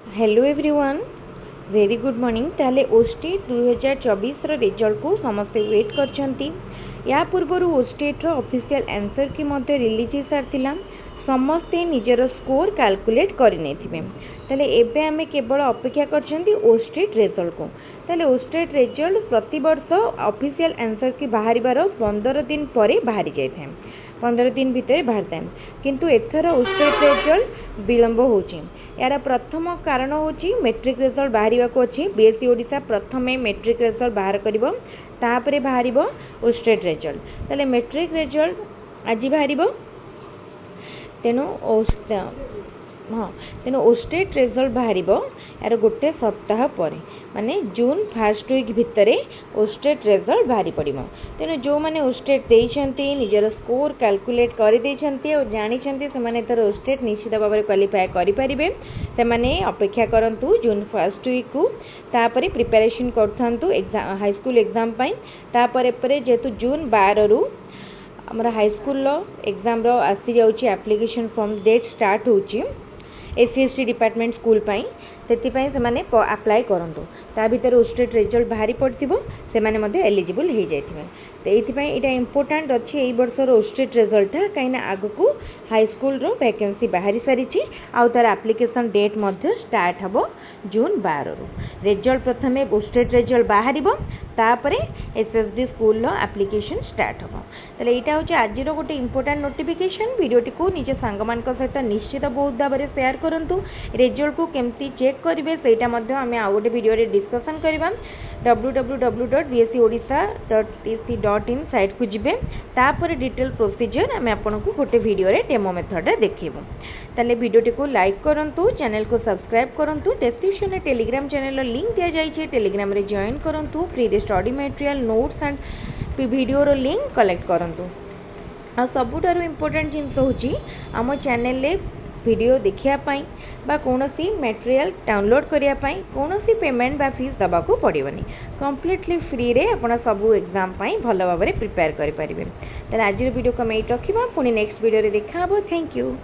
Hello everyone very good morning. ताले ओस्टेट 2024 result को समस्ते वेट करछंती। या पूर्वर ओस्टेट ऑफिशियल आंसर की मध्य रिलीज हो सारथिला। समस्ते निजर स्कोर कैलकुलेट करने ताले एबे आमे केवल अपेक्षा करछंती ओस्टेट रिजल्ट को। ताले ओस्टेट रिजल्ट प्रति वर्ष ऑफिशियल आंसर की बाहर 15 दिन पर बाहरी जाए, 15 दिन भितर बाहर था, किंतु एथर ओस्टेट रिजल्ट विलंब होची। यार प्रथम कारण होची मैट्रिक रिजल्ट बाहर को अच्छी। बीएससी ओडिशा प्रथमे मैट्रिक रिजल्ट बाहर करिवो, तापरे बाहरिबो ओस्टेट रिजल्ट। ताले मैट्रिक रिजल्ट आज बाहरिबो, तेणु हाँ तेणु ओस्टेट रिजल्ट बाहरिबो यार गोटे सप्ताह पर, माने जून फर्स्ट वीक भितर ओस्टेट रिजल्ट बाहरी पड़िबो। तेणु जो माने ओस्टेट देइछंती निजर स्कोर कैलकुलेट कर देइछंती और जानिछंती से माने तर ओस्टेट निश्चित भाव में क्वालिफाई करि परिबे। से माने अपेक्षा करंतु जून फर्स्ट वीक को, तापरे प्रिपरेशन करथंतु एग्जाम हाई स्कूल एग्जाम पई। तापरे परे जेतु जून 12 रु हमर हाई स्कूल एग्जाम रो आसी जाउची एप्लिकेशन फॉर्म डेट स्टार्ट होची एससीएसटी डिपार्टमेंट स्कूल पाई। सेतिपाई से माने अप्लाई करंतु, ता भीतर ओस्टेट रिजल्ट बाहरी पड़थिबो, से माने मध्ये एलिजिबल हो जाइथिबे। तो एथिपाई एटा इंपोर्टेंट अछि एई वर्षर ओस्टेट रिजल्ट काइना आगु हाई स्कूल रो वैकेंसी बाहरी सारिछि आ तार एप्लिकेशन डेट मध्ये स्टार्ट हबो जून 12 रु। रिजल्ट प्रथमे ओस्टेट रिजल्ट बाहरिबो, तापरे एसएसडी स्कूल लो एप्लिकेशन स्टार्ट हबो। तले एटा होछि आज रो गोटे इंपोर्टेंट नोटिफिकेशन। वीडियोटी को निजे सांग मान सहित निश्चित बहुत भाव में शेयर करंतु। रिजल्ट को केमती चेक करेंगे सेटा मध्य आम आउ गोटे वीडियो डिस्कसन करवा। www.bscodisha.tc.in साइट को जिबे, तापर डिटेल प्रोसीजर आम आपको गोटे वीडियो डेमो मेथड देखिबो। ताले वीडियोटी को लाइक करंतु, चैनल को सब्सक्राइब करंतु। डिस्क्रिप्शन में टेलीग्राम चैनल लिंक दिया जाइए, टेलीग्राम रे जॉइन करंतु। Free study material notes and video रो लिंक कलेक्ट करंतु। आ सबुठारु इम्पोर्टेंट जिनस होची आम चैनल रे वीडियो देखिया पाई बा कोनोसी मटेरियल डाउनलोड करिया पाई कोनोसी पेमेंट बा फीस दबा को पड़िबनी। कंप्लीटली फ्री रे आपण सब एग्जाम पाई भलो भाबरे प्रिपेयर करि परिबे। त आज वीडियो को मैं रखिबा, पुनी नेक्स्ट वीडियो रे देखा हबो। Thank you.